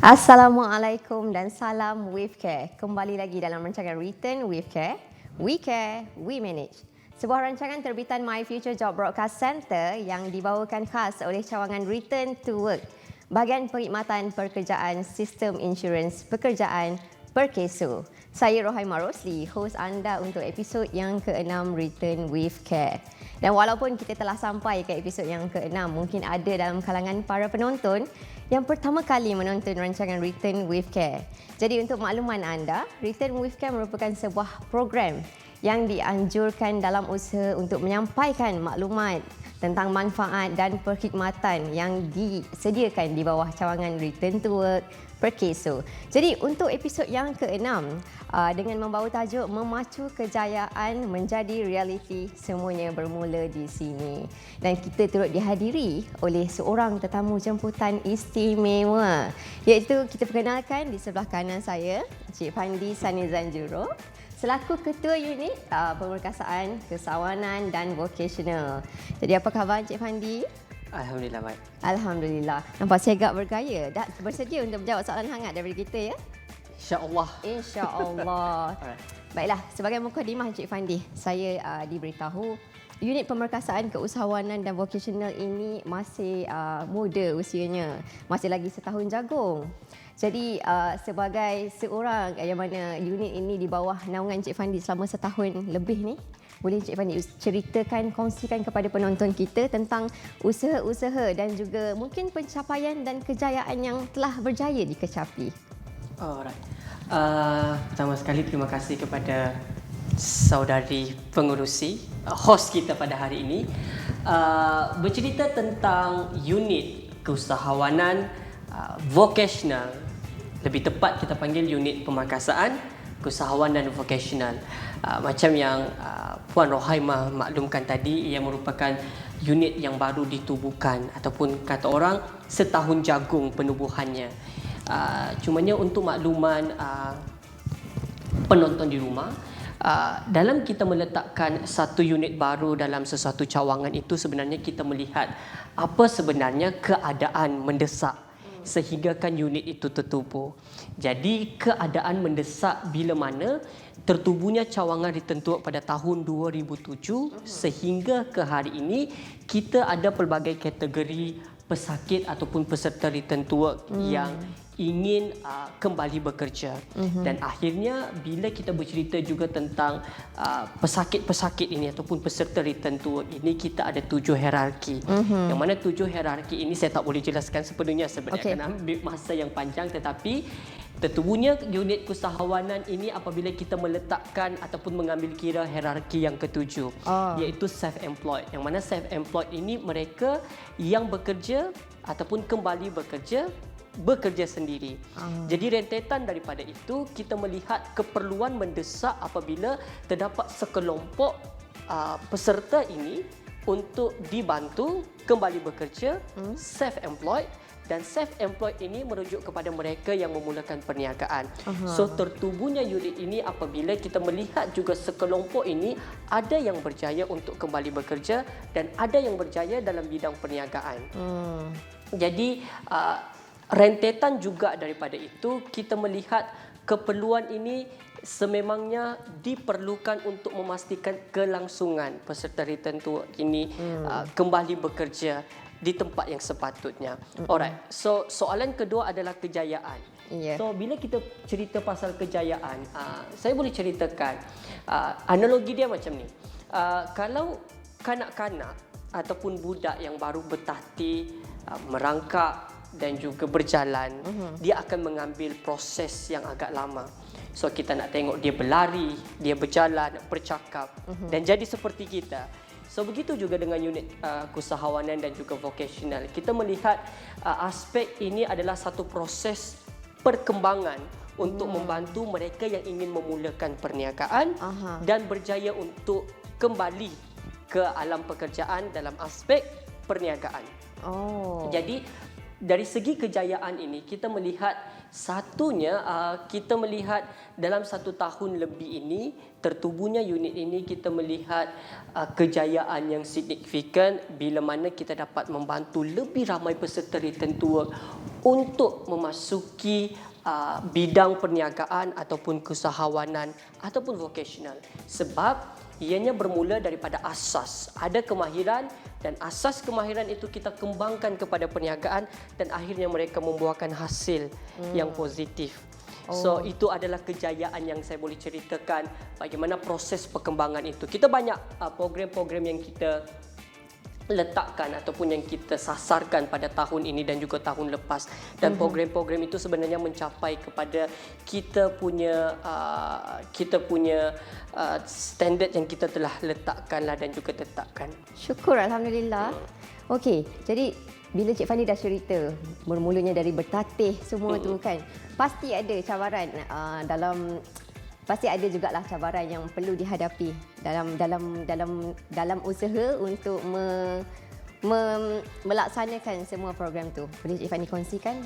Assalamualaikum dan salam with care. Kembali lagi dalam rancangan Return with Care. We care, we manage. Sebuah rancangan terbitan My Future Job Broadcast Center yang dibawakan khas oleh cawangan Return to Work, bahagian perkhidmatan pekerjaan sistem insurans pekerjaan Perkeso. Saya Rohaimah Rosli, host anda untuk episod yang ke-6 Return with Care. Dan walaupun kita telah sampai ke episod yang ke-6, mungkin ada dalam kalangan para penonton yang pertama kali menonton rancangan Return with Care. Jadi untuk makluman anda, Return with Care merupakan sebuah program yang dianjurkan dalam usaha untuk menyampaikan maklumat tentang manfaat dan perkhidmatan yang disediakan di bawah cawangan Return to Work Perkeso. Jadi untuk episod yang ke-6 dengan membawa tajuk Memacu Kejayaan Menjadi Realiti, semuanya bermula di sini. Dan kita turut dihadiri oleh seorang tetamu jemputan istimewa, iaitu kita perkenalkan di sebelah kanan saya Encik Fandi Sanizan Juro selaku Ketua Unit Pemerkasaan, Kesawanan dan Vocational. Jadi apa khabar Encik Fandi? Alhamdulillah baik. Alhamdulillah. Nampak segak bergaya. Dah bersedia untuk menjawab soalan hangat daripada kita ya? InsyaAllah. InsyaAllah. Baiklah, sebagai mukadimah Encik Fandi, saya diberitahu unit pemerkasaan, keusahawanan dan vocational ini masih muda usianya. Masih lagi setahun jagung. Jadi sebagai seorang yang mana unit ini di bawah naungan Encik Fandi selama setahun lebih ni, boleh Encik Fandi ceritakan, kongsikan kepada penonton kita tentang usaha-usaha dan juga mungkin pencapaian dan kejayaan yang telah berjaya dikecapi. Alright. Pertama sekali terima kasih kepada saudari pengurusi, host kita pada hari ini. Bercerita tentang unit keusahawanan vocational. Lebih tepat kita panggil unit pemerkasaan, keusahawanan dan vocational. Macam yang Puan Rohaimah maklumkan tadi, ia merupakan unit yang baru ditubuhkan ataupun kata orang setahun jagung penubuhannya. Cumanya untuk makluman penonton di rumah, dalam kita meletakkan satu unit baru dalam sesuatu cawangan itu, sebenarnya kita melihat apa sebenarnya keadaan mendesak sehinggakan unit itu tertubuh. Jadi keadaan mendesak bila mana tertubuhnya cawangan Return to Work pada tahun 2007 sehingga ke hari ini kita ada pelbagai kategori pesakit ataupun peserta Return to Work yang ingin kembali bekerja. Dan akhirnya bila kita bercerita juga tentang pesakit-pesakit ini ataupun peserta Return to Work ini, kita ada 7 hierarki. Yang mana 7 hierarki ini saya tak boleh jelaskan sepenuhnya sebenarnya, kerana ambil masa yang panjang, tetapi tertubuhnya unit keusahawanan ini apabila kita meletakkan ataupun mengambil kira hierarki yang ketujuh, iaitu self-employed. Yang mana self-employed ini mereka yang bekerja ataupun kembali bekerja sendiri. Jadi rentetan daripada itu, kita melihat keperluan mendesak apabila terdapat sekelompok peserta ini untuk dibantu kembali bekerja, self-employed. Dan self-employed ini merujuk kepada mereka yang memulakan perniagaan. So tertubuhnya unit ini apabila kita melihat juga sekelompok ini ada yang berjaya untuk kembali bekerja dan ada yang berjaya dalam bidang perniagaan. Jadi rentetan juga daripada itu, kita melihat keperluan ini sememangnya diperlukan untuk memastikan kelangsungan peserta Return to Work ini kembali bekerja di tempat yang sepatutnya. Alright. So soalan kedua adalah kejayaan. So bila kita cerita pasal kejayaan, saya boleh ceritakan analogi dia macam ni. Kalau kanak-kanak ataupun budak yang baru bertahti, merangkak dan juga berjalan, dia akan mengambil proses yang agak lama. So kita nak tengok dia berlari, dia berjalan, bercakap dan jadi seperti kita. So begitu juga dengan unit keusahawanan dan juga vocational. Kita melihat aspek ini adalah satu proses perkembangan untuk membantu mereka yang ingin memulakan perniagaan dan berjaya untuk kembali ke alam pekerjaan dalam aspek perniagaan. Jadi dari segi kejayaan ini, kita melihat Satunya, kita melihat dalam 1 tahun lebih ini, tertubuhnya unit ini, kita melihat kejayaan yang signifikan bila mana kita dapat membantu lebih ramai peserta return to work untuk memasuki bidang perniagaan ataupun keusahawanan ataupun vocational. Sebab ianya bermula daripada asas. Ada kemahiran dan asas kemahiran itu kita kembangkan kepada perniagaan dan akhirnya mereka membuahkan hasil yang positif. So itu adalah kejayaan yang saya boleh ceritakan bagaimana proses perkembangan itu. Kita banyak program-program yang kita letakkan ataupun yang kita sasarkan pada tahun ini dan juga tahun lepas, dan program-program itu sebenarnya mencapai kepada kita punya standard yang kita telah letakkanlah dan juga tetapkan. Syukur, Alhamdulillah. Okey, jadi bila Cik Fandi dah cerita bermulanya dari bertatih semua tu kan, pasti ada cabaran pasti ada jugalah cabaran yang perlu dihadapi dalam usaha untuk melaksanakan semua program tu. Boleh Cik Fandi kongsikan?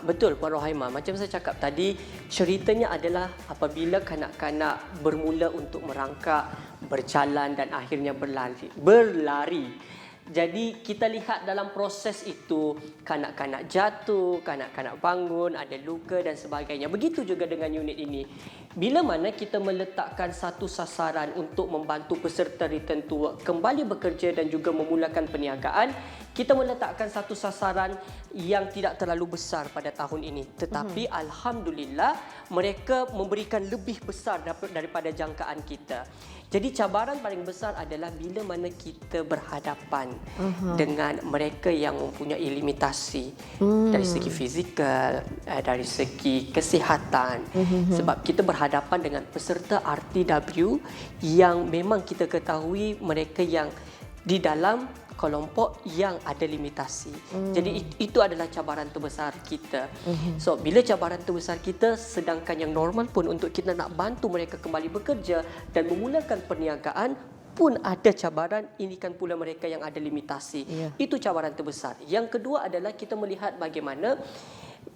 Betul Puan Rohaimah, macam saya cakap tadi, ceritanya adalah apabila kanak-kanak bermula untuk merangkak, berjalan dan akhirnya berlari. Jadi kita lihat dalam proses itu, kanak-kanak jatuh, kanak-kanak bangun, ada luka dan sebagainya. Begitu juga dengan unit ini. Bila mana kita meletakkan satu sasaran untuk membantu peserta return to work kembali bekerja dan juga memulakan perniagaan, kita meletakkan satu sasaran yang tidak terlalu besar pada tahun ini. Tetapi Alhamdulillah, mereka memberikan lebih besar daripada jangkaan kita. Jadi cabaran paling besar adalah bila mana kita berhadapan dengan mereka yang mempunyai limitasi dari segi fizikal, dari segi kesihatan. Sebab kita berhadapan dengan peserta RTW yang memang kita ketahui mereka yang di dalam kelompok yang ada limitasi. Jadi itu adalah cabaran terbesar kita. So bila cabaran terbesar kita, sedangkan yang normal pun untuk kita nak bantu mereka kembali bekerja dan memulakan perniagaan pun ada cabaran, ini kan pula mereka yang ada limitasi. Itu cabaran terbesar. Yang kedua adalah kita melihat bagaimana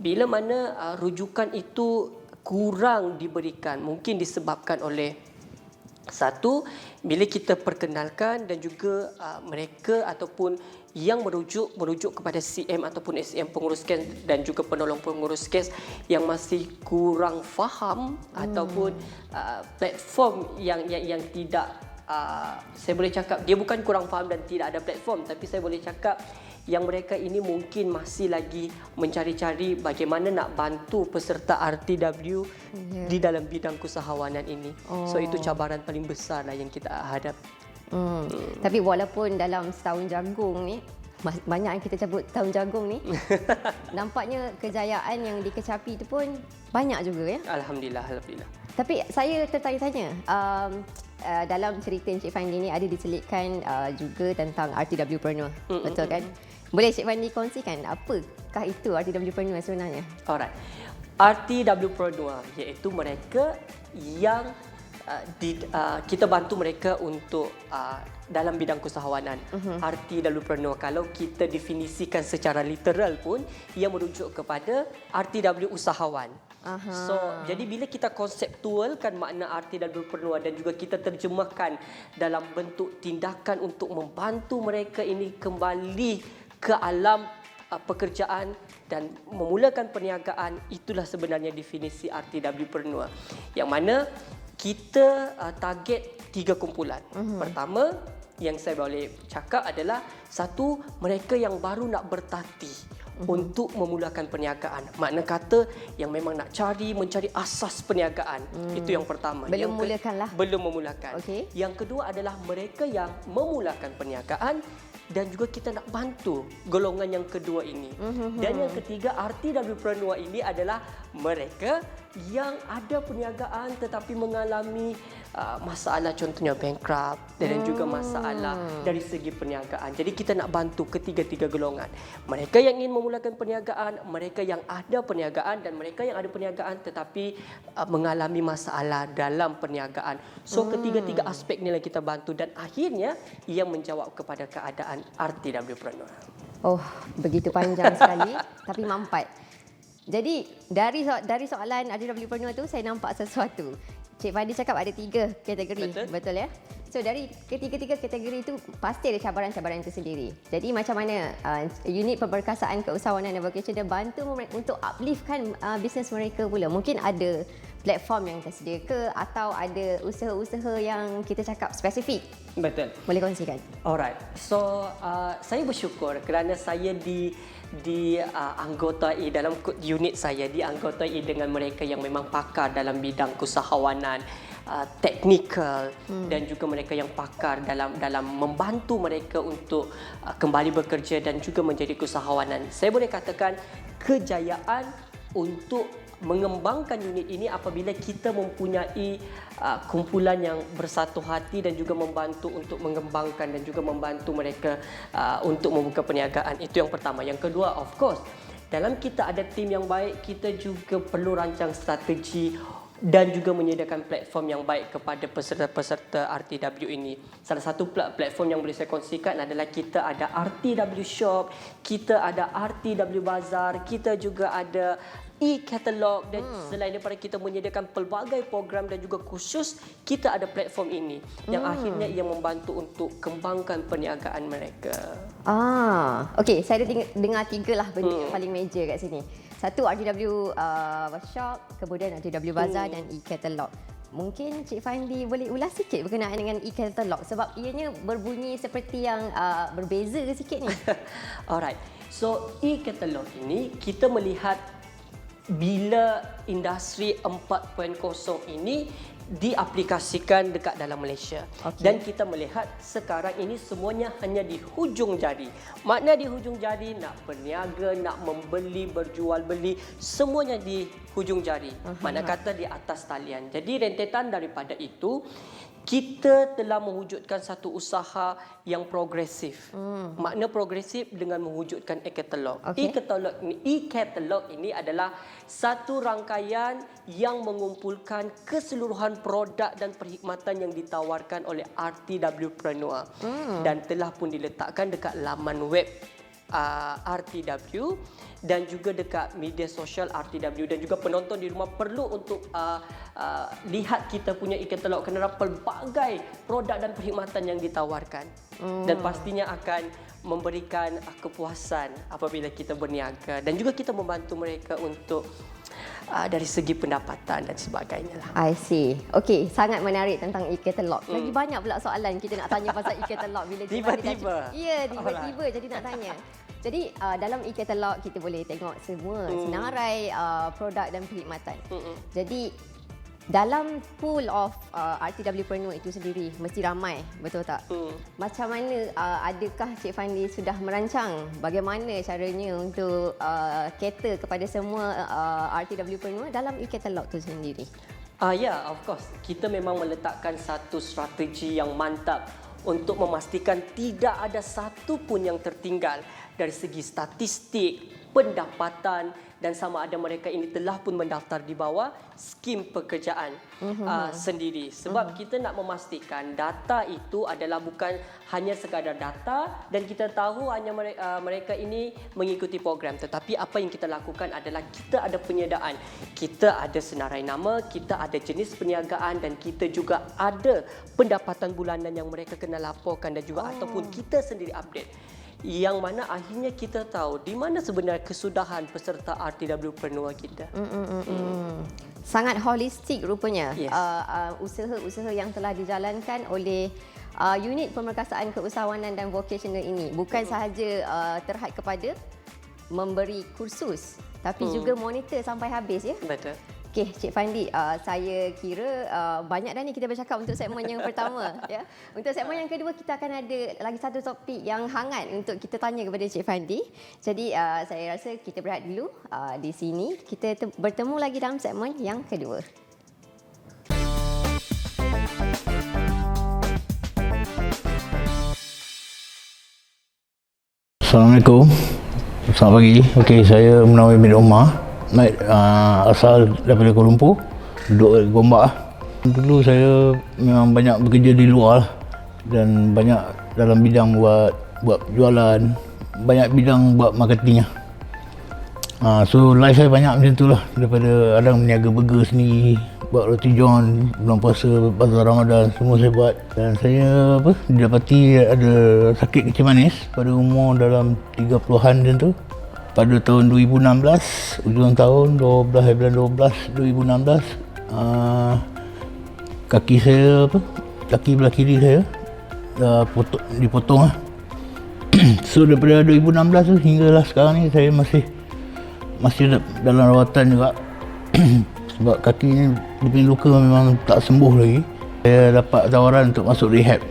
bila mana rujukan itu kurang diberikan, mungkin disebabkan oleh satu, bila kita perkenalkan dan juga mereka ataupun yang merujuk kepada CM ataupun SM pengurus kes dan juga penolong pengurus kes yang masih kurang faham ataupun platform yang tidak, saya boleh cakap dia bukan kurang faham dan tidak ada platform, tapi saya boleh cakap yang mereka ini mungkin masih lagi mencari-cari bagaimana nak bantu peserta RTW di dalam bidang keusahawanan ini. So itu cabaran paling besar lah yang kita hadap. Tapi walaupun dalam setahun jagung ni, banyak yang kita cabut tahun jagung ni, nampaknya kejayaan yang dikecapi itu pun banyak juga ya. Alhamdulillah. Tapi saya tertanya-tanya, dalam cerita Encik Fandi ni ada diselitkan juga tentang RTWpreneur, betul kan? Boleh Encik Fandi kongsikan apakah itu RTWpreneur sebenarnya? Alright. RTWpreneur iaitu mereka yang kita bantu mereka untuk dalam bidang keusahawanan. RTWpreneur, kalau kita definisikan secara literal pun, ia merujuk kepada RTW usahawan. So, jadi bila kita konseptualkan makna RTWpreneur dan juga kita terjemahkan dalam bentuk tindakan untuk membantu mereka ini kembali ke alam pekerjaan dan memulakan perniagaan, itulah sebenarnya definisi RTWpreneur. Yang mana kita target 3 kumpulan. Pertama, yang saya boleh cakap adalah satu, mereka yang baru nak bertatih untuk memulakan perniagaan. Makna kata yang memang nak mencari asas perniagaan. Itu yang pertama. Belum memulakan. Okay. Yang kedua adalah mereka yang memulakan perniagaan dan juga kita nak bantu golongan yang kedua ini. Dan yang ketiga, RTWpreneur ini adalah mereka yang ada perniagaan tetapi mengalami masalah, contohnya bankrupt dan juga masalah dari segi perniagaan. Jadi kita nak bantu ketiga-tiga golongan. Mereka yang ingin memulakan perniagaan, mereka yang ada perniagaan dan mereka yang ada perniagaan tetapi mengalami masalah dalam perniagaan. So ketiga-tiga aspek ni lah kita bantu dan akhirnya ia menjawab kepada keadaan RTWpreneur. Oh, begitu panjang sekali tapi mampat. Jadi dari soalan RTWpreneur tu saya nampak sesuatu. Cik Fadi cakap ada 3 kategori. Betul ya? So dari ketiga-tiga kategori itu pasti ada cabaran-cabaran itu sendiri. Jadi macam mana unit pemberkasaan keusahawanan dan vocation dia bantu untuk upliftkan bisnes mereka pula. Mungkin ada platform yang tersedia ke atau ada usaha-usaha yang kita cakap spesifik. Betul. Boleh kongsikan? Alright. So saya bersyukur kerana saya dianggotai dalam unit saya, dianggotai dengan mereka yang memang pakar dalam bidang keusahawanan, teknikal dan juga mereka yang pakar dalam membantu mereka untuk kembali bekerja dan juga menjadi keusahawanan. Saya boleh katakan kejayaan untuk mengembangkan unit ini apabila kita mempunyai kumpulan yang bersatu hati dan juga membantu untuk mengembangkan dan juga membantu mereka untuk membuka perniagaan. Itu yang pertama. Yang kedua, of course, dalam kita ada tim yang baik, kita juga perlu rancang strategi dan juga menyediakan platform yang baik kepada peserta-peserta RTW ini. Salah satu platform yang boleh saya kongsikan adalah kita ada RTW Shop, kita ada RTW Bazaar, kita juga ada e-katalog dan selain daripada kita menyediakan pelbagai program dan juga khusus, kita ada platform ini yang akhirnya ia membantu untuk kembangkan perniagaan mereka. Okey, saya ada dengar 3 lah benda yang paling major kat sini. Satu RTW Workshop, kemudian RTW Bazaar dan e-katalog. Mungkin Cik Fandi boleh ulas sikit berkenaan dengan e-katalog sebab ianya berbunyi seperti yang berbeza sikit ni. Alright. So e-katalog ini kita melihat bila industri 4.0 ini diaplikasikan dekat dalam Malaysia. Dan kita melihat sekarang ini semuanya hanya di hujung jari. Makna di hujung jari, nak berniaga, nak membeli, berjual beli, semuanya di hujung jari. Mana kata di atas talian. Jadi rentetan daripada itu, kita telah mewujudkan satu usaha yang progresif. Makna progresif dengan mewujudkan e-katalog. E-katalog ini adalah satu rangkaian yang mengumpulkan keseluruhan produk dan perkhidmatan yang ditawarkan oleh RTWpreneur dan telah pun diletakkan dekat laman web RTW dan juga dekat media sosial RTW, dan juga penonton di rumah perlu untuk lihat kita punya e-katalog kerana pelbagai produk dan perkhidmatan yang ditawarkan dan pastinya akan memberikan kepuasan apabila kita berniaga dan juga kita membantu mereka untuk dari segi pendapatan dan sebagainya lah. I see. Okey, sangat menarik tentang e-katalog. Lagi banyak pula soalan kita nak tanya pasal e-katalog bila tiba-tiba. Ya, tiba-tiba jadi nak tanya. Jadi dalam e-katalog kita boleh tengok semua senarai produk dan perkhidmatan. Jadi dalam pool of RTWpreneur itu sendiri mesti ramai, betul tak? Macam mana, adakah Cik Fandi sudah merancang bagaimana caranya untuk cater kepada semua RTWpreneur dalam e-katalog itu sendiri? Ya, of course. Kita memang meletakkan satu strategi yang mantap untuk memastikan tidak ada satu pun yang tertinggal dari segi statistik, pendapatan dan sama ada mereka ini telah pun mendaftar di bawah skim pekerjaan sendiri. Sebab kita nak memastikan data itu adalah bukan hanya sekadar data dan kita tahu hanya mereka ini mengikuti program. Tetapi apa yang kita lakukan adalah kita ada penyediaan. Kita ada senarai nama, kita ada jenis perniagaan dan kita juga ada pendapatan bulanan yang mereka kena laporkan dan juga ataupun kita sendiri update. Yang mana akhirnya kita tahu di mana sebenarnya kesudahan peserta RTWpreneur kita. Sangat holistik rupanya. Yes. Usaha-usaha yang telah dijalankan oleh unit pemerkasaan keusahawanan dan vocational ini bukan sahaja terhad kepada memberi kursus tapi juga monitor sampai habis, ya. Betul. Okey, Cik Fandi, saya kira banyak dah ni kita bercakap untuk segmen yang pertama. Ya. Untuk segmen yang kedua, kita akan ada lagi satu topik yang hangat untuk kita tanya kepada Cik Fandi. Jadi saya rasa kita berehat dulu di sini. Kita bertemu lagi dalam segmen yang kedua. Assalamualaikum. Selamat pagi. Okey, saya Munawir bin Omar. Asal daripada Kuala Lumpur, duduk di Gombak. Dulu saya memang banyak bekerja di luar dan banyak dalam bidang buat jualan, banyak bidang buat marketing. So life saya banyak macam tu lah. Daripada ada meniaga burger sendiri, buat roti john, bulan puasa, bazar Ramadan, semua saya buat. Dan saya didapati ada sakit kencing manis pada umur dalam 30-an macam tu. Pada tahun 2016, ujung tahun 12 bulan 12 kaki saya kaki belah kiri saya dipotong lah. So daripada 2016 tu hinggalah sekarang ni saya masih dalam rawatan juga. Sebab kaki ni dia punya luka memang tak sembuh lagi. Saya dapat tawaran untuk masuk rehab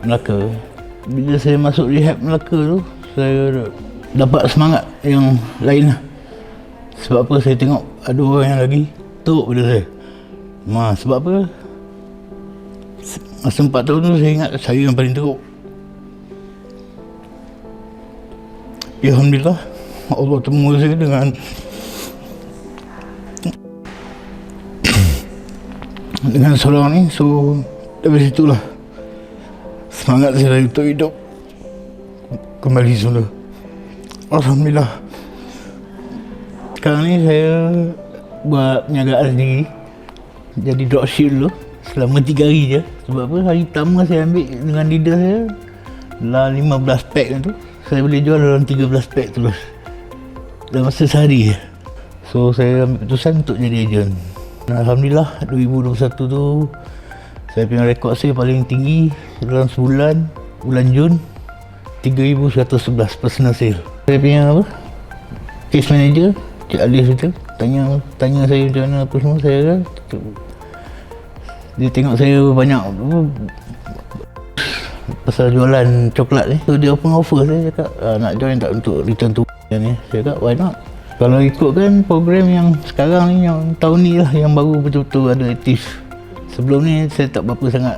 Melaka. Bila saya masuk rehab Melaka tu, saya dapat semangat yang lain lah. Sebab apa? Saya tengok ada orang yang lagi teruk pada saya. Sebab apa? Masa 4 tahun tu saya ingat saya yang paling teruk. Ya, Alhamdulillah, Allah temu saya dengan seorang ni. So dari situlah semangat saya untuk hidup kembali semula. Alhamdulillah. Sekarang ni saya buat perniagaan sendiri, jadi dropship dulu selama 3 hari je. Sebab apa? Hari pertama saya ambil dengan leader saya dalam 15 pack tu, saya boleh jual dalam 13 pack terus dalam masa sehari je. So saya ambil keputusan untuk jadi ejen. Alhamdulillah 2021 tu saya punya rekod saya paling tinggi dalam sebulan, bulan Jun, 3,111 personal sale. Saya punya case manager Cik Alif itu tanya saya macam mana apa semua. Saya kan dia tengok saya banyak pasal jualan coklat ni, so dia open offer. Saya cakap nak join tak untuk return to ni. Saya cakap why not. Kalau ikutkan program yang sekarang ni, yang tahun ni lah yang baru betul-betul ada aktif. Sebelum ni saya tak berapa sangat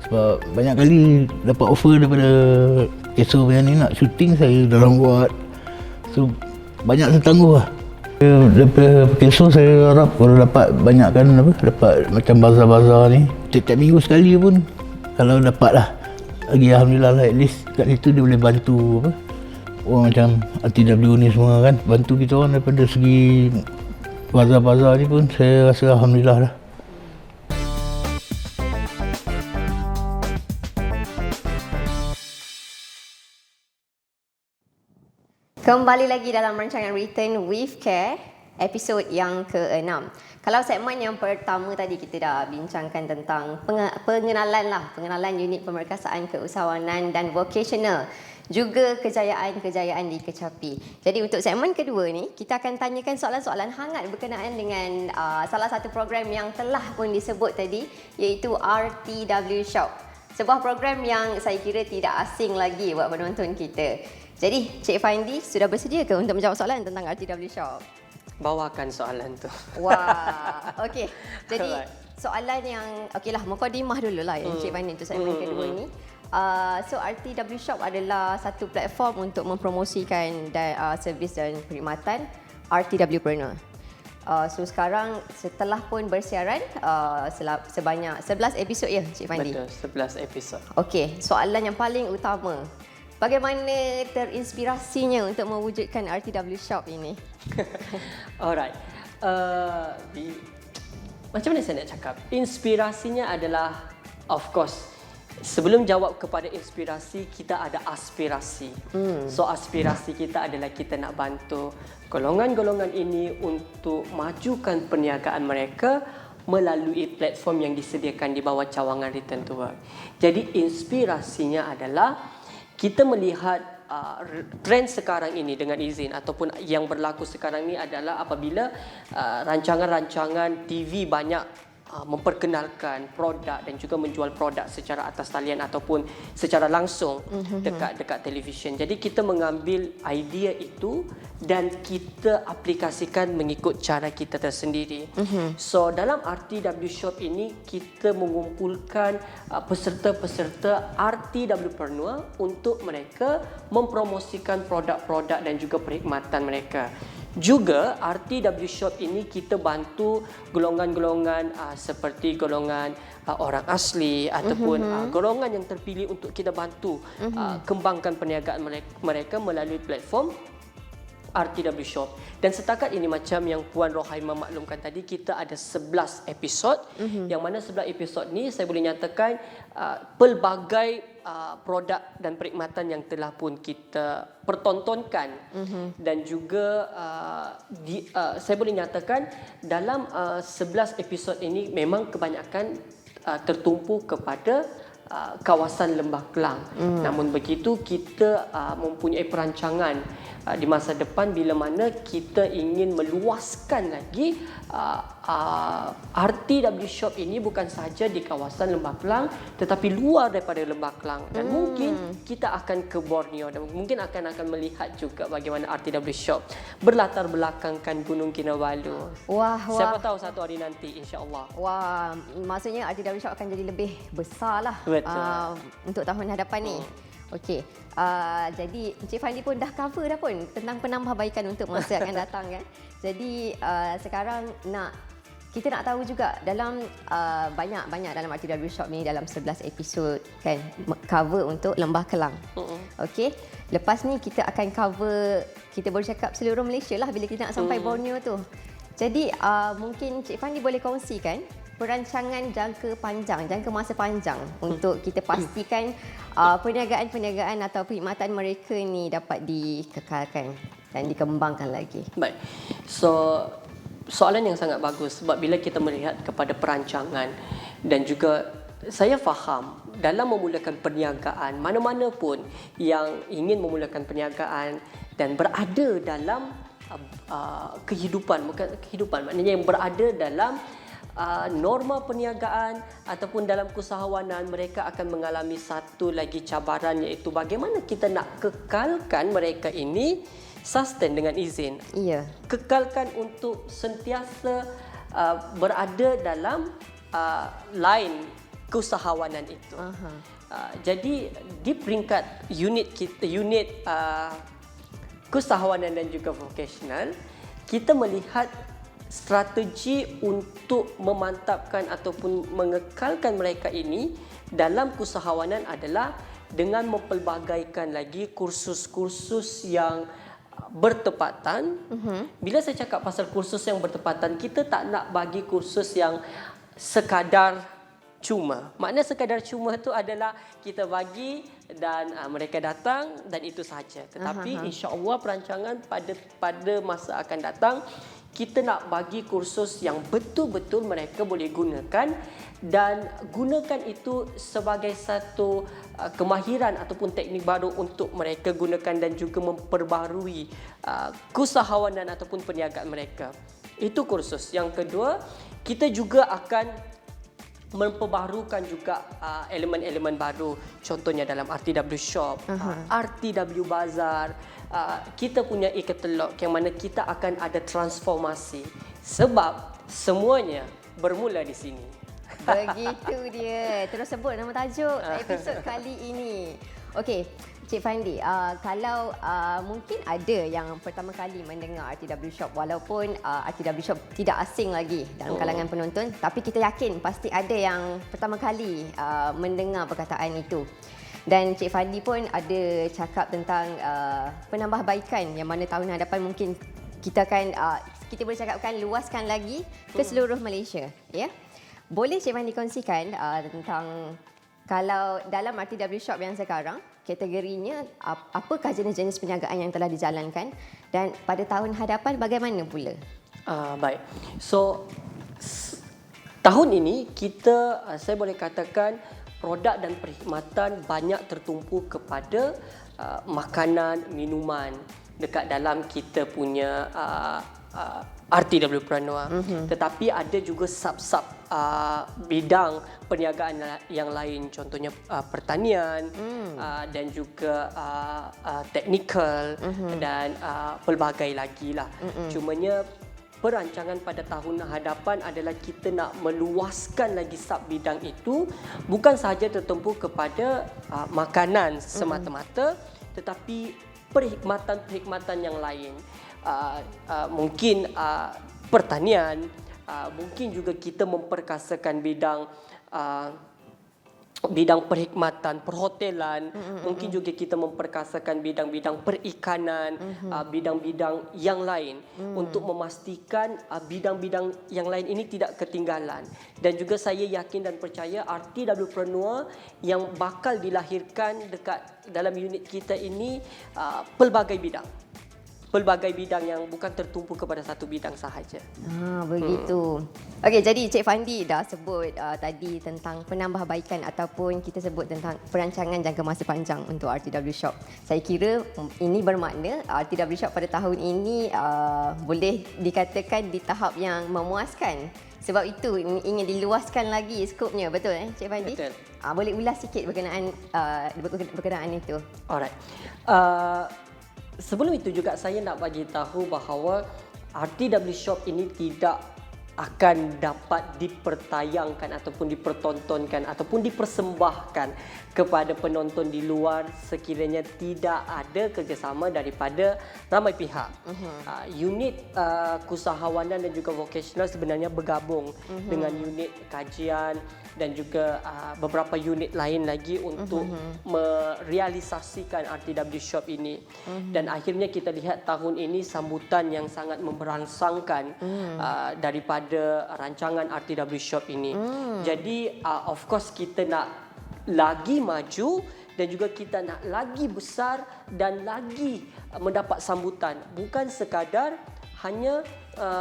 sebab banyak kali dapat offer daripada esok punya ni nak syuting, saya dalam buat. So banyak saya tangguh lah. Daripada esok saya harap kalau dapat banyakkan dapat macam bazar-bazar ni tiap-tiap minggu sekali pun, kalau dapat lah lagi Alhamdulillah lah. At least kat situ dia boleh bantu orang macam RTW ni semua kan, bantu kita orang daripada segi bazar-bazar ni pun. Saya rasa Alhamdulillah lah. Kembali lagi dalam rancangan Return with Care, episod yang ke-6. Kalau segmen yang pertama tadi kita dah bincangkan tentang pengenalan unit pemerkasaan keusahawanan dan vocational, juga kejayaan-kejayaan di Kecapi. Jadi untuk segmen kedua ni, kita akan tanyakan soalan-soalan hangat berkenaan dengan salah satu program yang telah pun disebut tadi, iaitu RTW Shop. Sebuah program yang saya kira tidak asing lagi buat penonton kita. Jadi, Cik Fandi sudah bersedia ke untuk menjawab soalan tentang RTW Shop? Bawakan soalan tu. Wah, okey. Jadi, soalan yang, okeylah, mukadimah dululah ya, Cik Fandi untuk segmen kedua ni. So, RTW Shop adalah satu platform untuk mempromosikan servis dan perkhidmatan RTWpreneur. So sekarang setelah pun bersiaran sebanyak 11 episod ya, Cik Fandi? Betul, 11 episod. Okey, soalan yang paling utama. Bagaimana terinspirasinya untuk mewujudkan RTW Shop ini? Alright. Macam mana saya nak cakap? Inspirasinya adalah, of course, sebelum jawab kepada inspirasi, kita ada aspirasi. So aspirasi kita adalah kita nak bantu golongan-golongan ini untuk majukan perniagaan mereka melalui platform yang disediakan di bawah cawangan Return to Work. Jadi inspirasinya adalah kita melihat trend sekarang ini, dengan izin, ataupun yang berlaku sekarang ini adalah apabila rancangan-rancangan TV banyak memperkenalkan produk dan juga menjual produk secara atas talian ataupun secara langsung dekat televisyen. Jadi kita mengambil idea itu dan kita aplikasikan mengikut cara kita tersendiri. So dalam RTW Shop ini kita mengumpulkan peserta-peserta RTWpreneur untuk mereka mempromosikan produk-produk dan juga perkhidmatan mereka. Juga RTW Shop ini kita bantu golongan-golongan seperti golongan orang asli ataupun golongan yang terpilih untuk kita bantu kembangkan perniagaan mereka melalui platform RTW Shop. Dan setakat ini macam yang Puan Rohaimah maklumkan tadi, kita ada 11 episod. Yang mana 11 episod ni saya boleh nyatakan pelbagai produk dan perkhidmatan yang telah pun kita pertontonkan. Dan juga saya boleh nyatakan dalam 11 episod ini memang kebanyakan tertumpu kepada kawasan Lembah Kelang. Namun begitu, kita mempunyai perancangan di masa depan bila mana kita ingin meluaskan lagi RTW Shop ini bukan sahaja di kawasan Lembah Kelang tetapi luar daripada Lembah Kelang, dan mungkin kita akan ke Borneo dan mungkin akan melihat juga bagaimana RTW Shop berlatar belakangkan Gunung Kinabalu. Wah. Siapa tahu satu hari nanti, insya-Allah. Wah, maksudnya RTW Shop akan jadi lebih besar lah untuk tahun hadapan ni. Okey, jadi Encik Fandi pun dah cover dah pun tentang penambahbaikan untuk masa akan datang kan. Jadi sekarang kita nak tahu juga dalam banyak dalam RTW Shop ni dalam 11 episod kan cover untuk Lembah Kelang. Okey, lepas ni kita akan cover, kita boleh cakap seluruh Malaysia lah bila kita nak sampai Borneo tu. Jadi mungkin Encik Fandi boleh kongsikan perancangan jangka masa panjang untuk kita pastikan perniagaan atau perkhidmatan mereka ni dapat dikekalkan dan dikembangkan lagi. Baik. So soalan yang sangat bagus, sebab bila kita melihat kepada perancangan dan juga saya faham dalam memulakan perniagaan, mana-mana pun yang ingin memulakan perniagaan dan berada dalam maknanya yang berada dalam norma perniagaan ataupun dalam keusahawanan, mereka akan mengalami satu lagi cabaran, iaitu bagaimana kita nak kekalkan mereka ini sustain dengan izin. Ya. Kekalkan untuk sentiasa berada dalam line keusahawanan itu. Jadi di peringkat unit keusahawanan dan juga vocational, kita melihat strategi untuk memantapkan ataupun mengekalkan mereka ini dalam keusahawanan adalah dengan mempelbagaikan lagi kursus-kursus yang bertepatan. Bila saya cakap pasal kursus yang bertepatan, kita tak nak bagi kursus yang sekadar cuma. Makna sekadar cuma tu adalah kita bagi dan mereka datang dan itu sahaja. Tetapi insya-Allah perancangan pada masa akan datang, kita nak bagi kursus yang betul-betul mereka boleh gunakan dan gunakan itu sebagai satu kemahiran ataupun teknik baru untuk mereka gunakan dan juga memperbarui keusahawanan ataupun perniagaan mereka. Itu kursus. Yang kedua, kita juga akan memperbaharukan juga elemen-elemen baru, contohnya dalam RTW Shop, RTW Bazar. Kita punya e-katalog yang mana kita akan ada transformasi sebab semuanya bermula di sini. Begitu dia. Terus sebut nama tajuk episod kali ini. Okey, Cik Fandi, kalau mungkin ada yang pertama kali mendengar RTW Shop, walaupun RTW Shop tidak asing lagi dalam kalangan penonton, tapi kita yakin pasti ada yang pertama kali mendengar perkataan itu. Dan Cik Fandi pun ada cakap tentang penambahbaikan yang mana tahun hadapan mungkin kita akan kita boleh cakapkan luaskan lagi ke seluruh Malaysia, ya. Boleh Cik Fandi kongsikan tentang kalau dalam RTW Shop yang sekarang, kategorinya apakah jenis-jenis perniagaan yang telah dijalankan dan pada tahun hadapan bagaimana pula? Baik. So tahun ini kita saya boleh katakan produk dan perkhidmatan banyak tertumpu kepada makanan, minuman dekat dalam kita punya RTW Peranua. Tetapi ada juga sub-sub bidang perniagaan yang lain, contohnya pertanian dan juga teknikal dan pelbagai lagi lah. Cumanya perancangan pada tahun hadapan adalah kita nak meluaskan lagi sub bidang itu, bukan sahaja tertumpu kepada makanan semata-mata, tetapi perkhidmatan-perkhidmatan yang lain. Mungkin pertanian, mungkin juga kita memperkasakan bidang bidang perkhidmatan, perhotelan, mungkin juga kita memperkasakan bidang-bidang perikanan, bidang-bidang yang lain untuk memastikan bidang-bidang yang lain ini tidak ketinggalan. Dan juga saya yakin dan percaya RTWpreneur yang bakal dilahirkan dekat dalam unit kita ini pelbagai bidang yang bukan tertumpu kepada satu bidang sahaja. Begitu. Okey, jadi Cik Fandi dah sebut tadi tentang penambahbaikan ataupun kita sebut tentang perancangan jangka masa panjang untuk RTW Shop. Saya kira ini bermakna RTW Shop pada tahun ini boleh dikatakan di tahap yang memuaskan. Sebab itu ingin diluaskan lagi skopnya, betul Cik Fandi? Betul. Boleh ulas sikit berkenaan itu. Alright. Sebelum itu juga saya nak bagi tahu bahawa RTW Shop ini tidak akan dapat dipertayangkan ataupun dipertontonkan ataupun dipersembahkan kepada penonton di luar sekiranya tidak ada kerjasama daripada ramai pihak. Unit keusahawanan dan juga vocational sebenarnya bergabung dengan unit kajian dan juga beberapa unit lain lagi untuk merealisasikan RTW Shop ini. Dan akhirnya kita lihat tahun ini sambutan yang sangat memberangsangkan daripada rancangan RTW Shop ini. Jadi of course kita nak lagi maju dan juga kita nak lagi besar dan lagi mendapat sambutan. Bukan sekadar hanya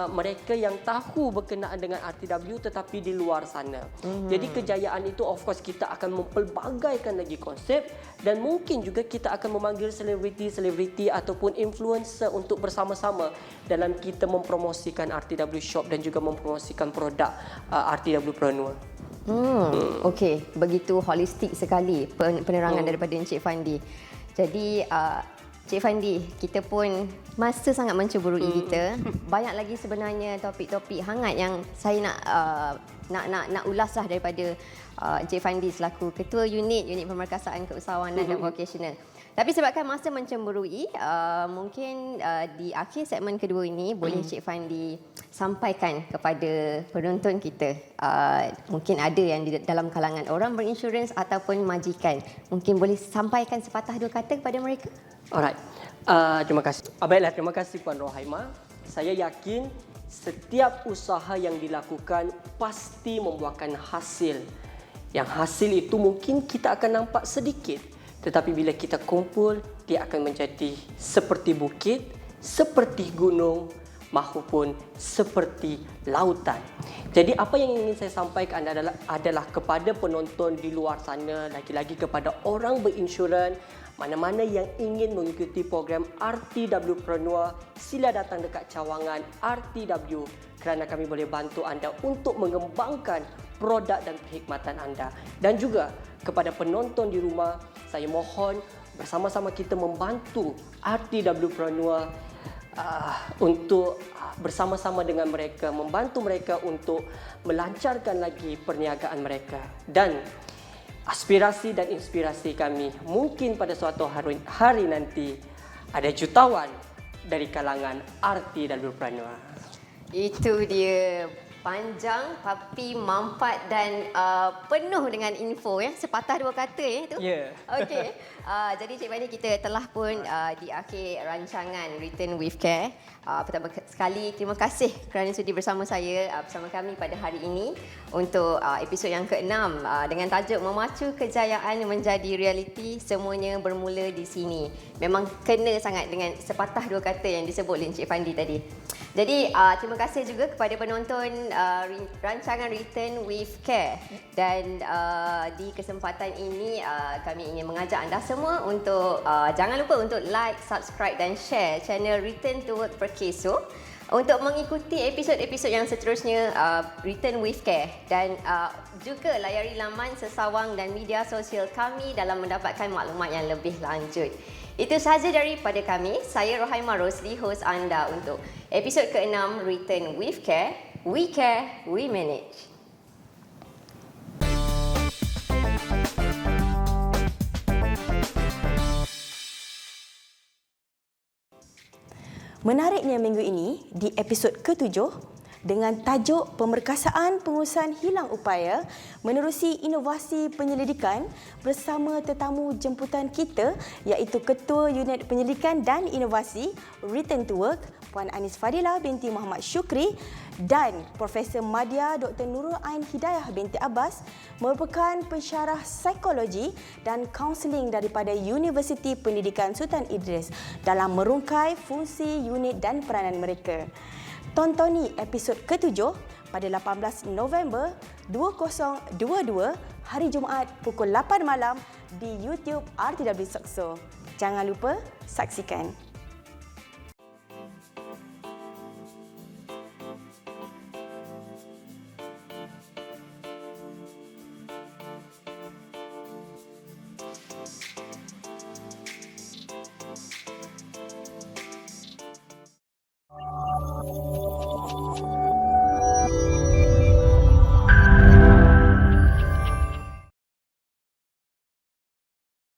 mereka yang tahu berkenaan dengan RTW tetapi di luar sana. Jadi kejayaan itu of course kita akan mempelbagaikan lagi konsep dan mungkin juga kita akan memanggil selebriti ataupun influencer untuk bersama-sama dalam kita mempromosikan RTW Shop dan juga mempromosikan produk RTWpreneur. Okey, begitu holistik sekali penerangan daripada Encik Fandi. Jadi Cik Fandi, kita pun masa sangat menceburui kita. Banyak lagi sebenarnya topik-topik hangat yang saya nak ulaslah daripada Encik Fandi selaku ketua unit pemerkasaan keusahawanan dan vocational. Tapi sebabkan masa mencemburui, mungkin di akhir segmen kedua ini boleh Cik Fandi sampaikan kepada penonton kita. Mungkin ada yang di dalam kalangan orang berinsurans ataupun majikan. Mungkin boleh sampaikan sepatah dua kata kepada mereka? Alright. Terima kasih. Baiklah, terima kasih Puan Rohaimah. Saya yakin setiap usaha yang dilakukan pasti membuahkan hasil. Yang hasil itu mungkin kita akan nampak sedikit, tetapi bila kita kumpul, dia akan menjadi seperti bukit, seperti gunung, maupun seperti lautan. Jadi apa yang ingin saya sampaikan adalah kepada penonton di luar sana, lagi-lagi kepada orang berinsurans, mana-mana yang ingin mengikuti program RTWpreneur, sila datang dekat cawangan RTW kerana kami boleh bantu anda untuk mengembangkan produk dan perkhidmatan anda. Dan juga kepada penonton di rumah, saya mohon bersama-sama kita membantu RTWpreneur untuk bersama-sama dengan mereka, membantu mereka untuk melancarkan lagi perniagaan mereka. Dan aspirasi dan inspirasi kami, mungkin pada suatu hari nanti ada jutawan dari kalangan RTWpreneur. Itu dia, panjang tapi manfaat dan penuh dengan info ya. Sepatah dua kata itu. Ya. Okey. Jadi Cik Fandi, kita telah pun di akhir rancangan Return with Care. Pertama sekali terima kasih kerana sudi bersama saya bersama kami pada hari ini untuk episod yang ke-6 dengan tajuk Memacu Kejayaan Menjadi Realiti, semuanya bermula di sini. Memang kena sangat dengan sepatah dua kata yang disebut oleh Encik Fandi tadi. Jadi terima kasih juga kepada penonton rancangan Return with Care. Dan di kesempatan ini kami ingin mengajak anda semua untuk jangan lupa untuk like, subscribe dan share channel Return to Work Perkeso untuk mengikuti episod-episod yang seterusnya Return with Care. Dan juga layari laman sesawang dan media sosial kami dalam mendapatkan maklumat yang lebih lanjut. Itu sahaja daripada kami. Saya Rohaimah Rosli, host anda untuk episod ke-6 Return with Care. We care, we manage. Menariknya minggu ini, di episod ke-7, dengan tajuk Pemerkasaan Pengurusan Hilang Upaya menerusi inovasi penyelidikan bersama tetamu jemputan kita iaitu Ketua Unit Penyelidikan dan Inovasi Return to Work Puan Anis Fadila binti Muhammad Syukri dan Profesor Madya Dr. Nurul Ain Hidayah binti Abbas merupakan pensyarah psikologi dan kaunseling daripada Universiti Pendidikan Sultan Idris dalam merungkai fungsi unit dan peranan mereka. Tontoni episod ke-7 pada 18 November 2022 hari Jumaat pukul 8 malam di YouTube RTW Sakso. Jangan lupa saksikan.